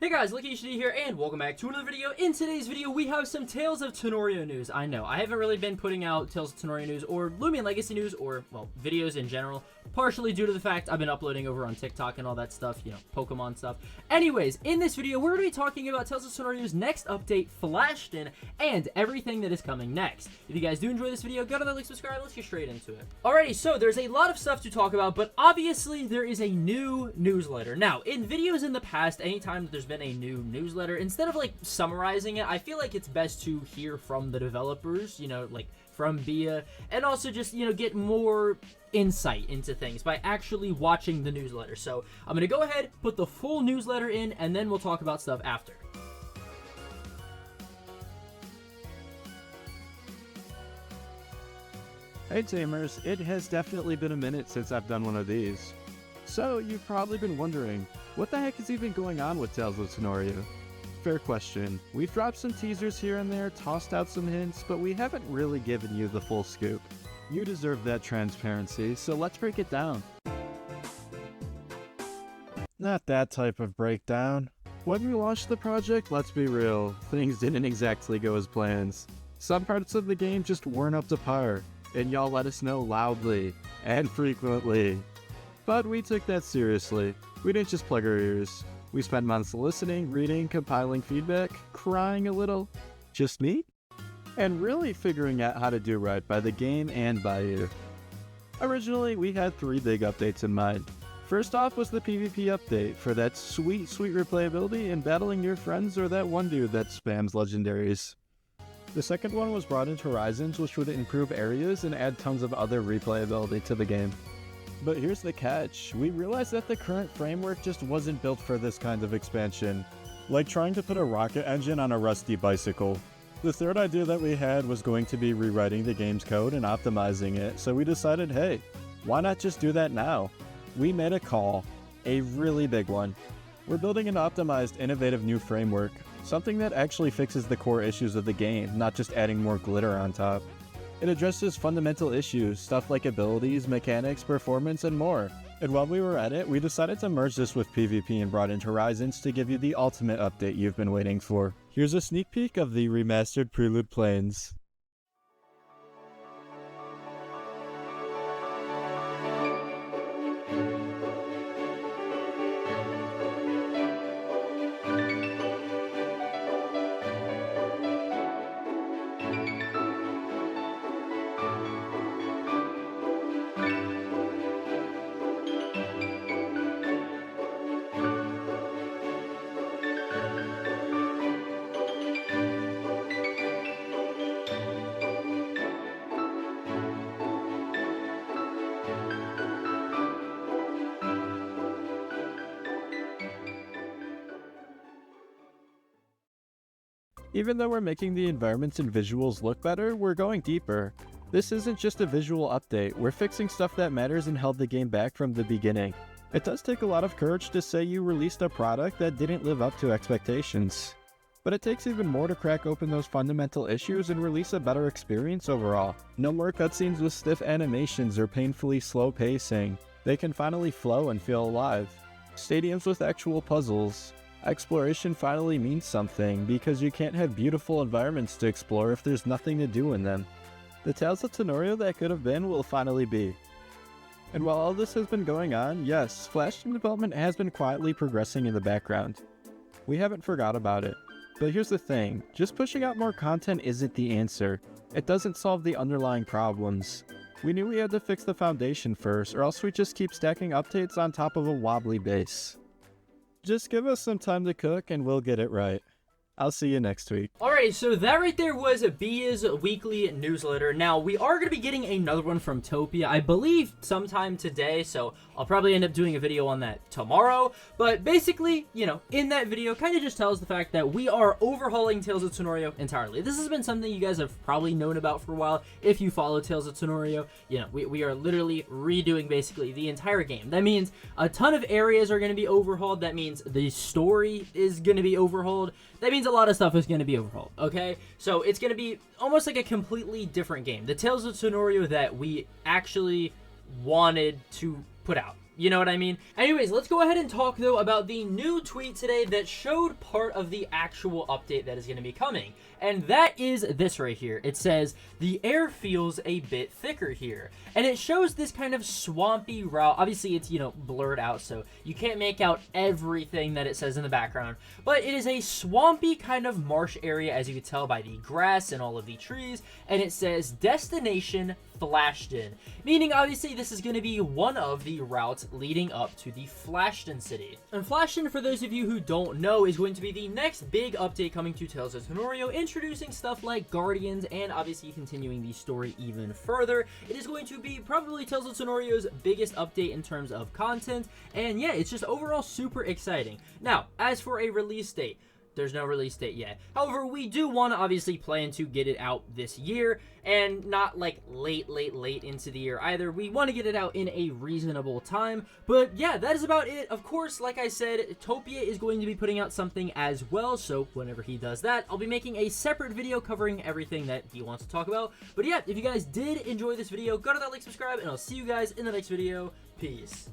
Hey guys, LuckyHD here, and welcome back to another video. In today's video, we have some Tales of Tenorio news. I know, I haven't really been putting out Tales of Tenorio news, or Lumion Legacy news, or, well, videos in general, partially due to the fact I've been uploading over on TikTok and all that stuff, you know, Pokemon stuff. Anyways, in this video, we're going to be talking about Tales of Tenorio's next update, Flashton, and everything that is coming next. If you guys do enjoy this video, go to the link, subscribe, let's get straight into it. Alrighty, so there's a lot of stuff to talk about, but obviously there is a new newsletter. Now, in videos in the past, anytime that there's been a new newsletter, instead of like summarizing it, I feel like it's best to hear from the developers, you know, like from Bia, and also just, you know, get more insight into things by actually watching the newsletter. So I'm gonna go ahead, put the full newsletter in, and then we'll talk about stuff after. Hey Tamers, it has definitely been a minute since I've done one of these. So, you've probably been wondering, what the heck is even going on with Tales of Tenorio? Fair question. We've dropped some teasers here and there, tossed out some hints, but we haven't really given you the full scoop. You deserve that transparency, so let's break it down. Not that type of breakdown. When we launched the project, let's be real, things didn't exactly go as planned. Some parts of the game just weren't up to par, and y'all let us know loudly and frequently. But we took that seriously. We didn't just plug our ears. We spent months listening, reading, compiling feedback, crying a little, just me, and really figuring out how to do right by the game and by you. Originally, we had 3 big updates in mind. First off was the PvP update for that sweet replayability in battling your friends or that one dude that spams legendaries. The second one was Broadened Horizons, which would improve areas and add tons of other replayability to the game. But here's the catch, we realized that the current framework just wasn't built for this kind of expansion. Like trying to put a rocket engine on a rusty bicycle. The third idea that we had was going to be rewriting the game's code and optimizing it, so we decided, hey, why not just do that now? We made a call, a really big one. We're building an optimized, innovative new framework, something that actually fixes the core issues of the game, not just adding more glitter on top. It addresses fundamental issues, stuff like abilities, mechanics, performance, and more. And while we were at it, we decided to merge this with PvP and Broadened Horizons to give you the ultimate update you've been waiting for. Here's a sneak peek of the remastered Prelude Plains. Even though we're making the environments and visuals look better, we're going deeper. This isn't just a visual update, we're fixing stuff that matters and held the game back from the beginning. It does take a lot of courage to say you released a product that didn't live up to expectations. But it takes even more to crack open those fundamental issues and release a better experience overall. No more cutscenes with stiff animations or painfully slow pacing. They can finally flow and feel alive. Stadiums with actual puzzles. Exploration finally means something, because you can't have beautiful environments to explore if there's nothing to do in them. The Tales of Tenorio that could have been will finally be. And while all this has been going on, yes, Flashton development has been quietly progressing in the background. We haven't forgot about it. But here's the thing, just pushing out more content isn't the answer. It doesn't solve the underlying problems. We knew we had to fix the foundation first, or else we just keep stacking updates on top of a wobbly base. Just give us some time to cook and we'll get it right. I'll see you next week. Alright, so that right there was Bia's weekly newsletter. Now, we are going to be getting another one from Topia, I believe sometime today, so I'll probably end up doing a video on that tomorrow. But basically, you know, in that video, kind of just tells the fact that we are overhauling Tales of Tenorio entirely. This has been something you guys have probably known about for a while if you follow Tales of Tenorio. You know, we are literally redoing basically the entire game. That means a ton of areas are going to be overhauled. That means the story is going to be overhauled. That means a lot of stuff is going to be overhauled, okay? So it's going to be almost like a completely different game. The Tales of Tenorio that we actually wanted to put out. You know what I mean? Anyways, let's go ahead and talk though about the new tweet today that showed part of the actual update that is going to be coming. And that is this right here. It says, the air feels a bit thicker here. And it shows this kind of swampy route. Obviously, it's, you know, blurred out, so you can't make out everything that it says in the background. But it is a swampy kind of marsh area, as you can tell by the grass and all of the trees. And it says, Destination Flashton. Meaning, obviously, this is going to be one of the routes leading up to the Flashton city. And Flashton, for those of you who don't know, is going to be the next big update coming to Tales of Tenorio, introducing stuff like Guardians and obviously continuing the story even further. It is going to be probably Tales of Tenorio's biggest update in terms of content, and yeah, it's just overall super exciting. Now, as for a release date, there's no release date yet. However, we do want to obviously plan to get it out this year, and not like late into the year either. We want to get it out in a reasonable time. But yeah, that is about it. Of course, like I said, Topia is going to be putting out something as well, so whenever he does that, I'll be making a separate video covering everything that he wants to talk about. But yeah, if you guys did enjoy this video, go to that like, subscribe, and I'll see you guys in the next video. Peace.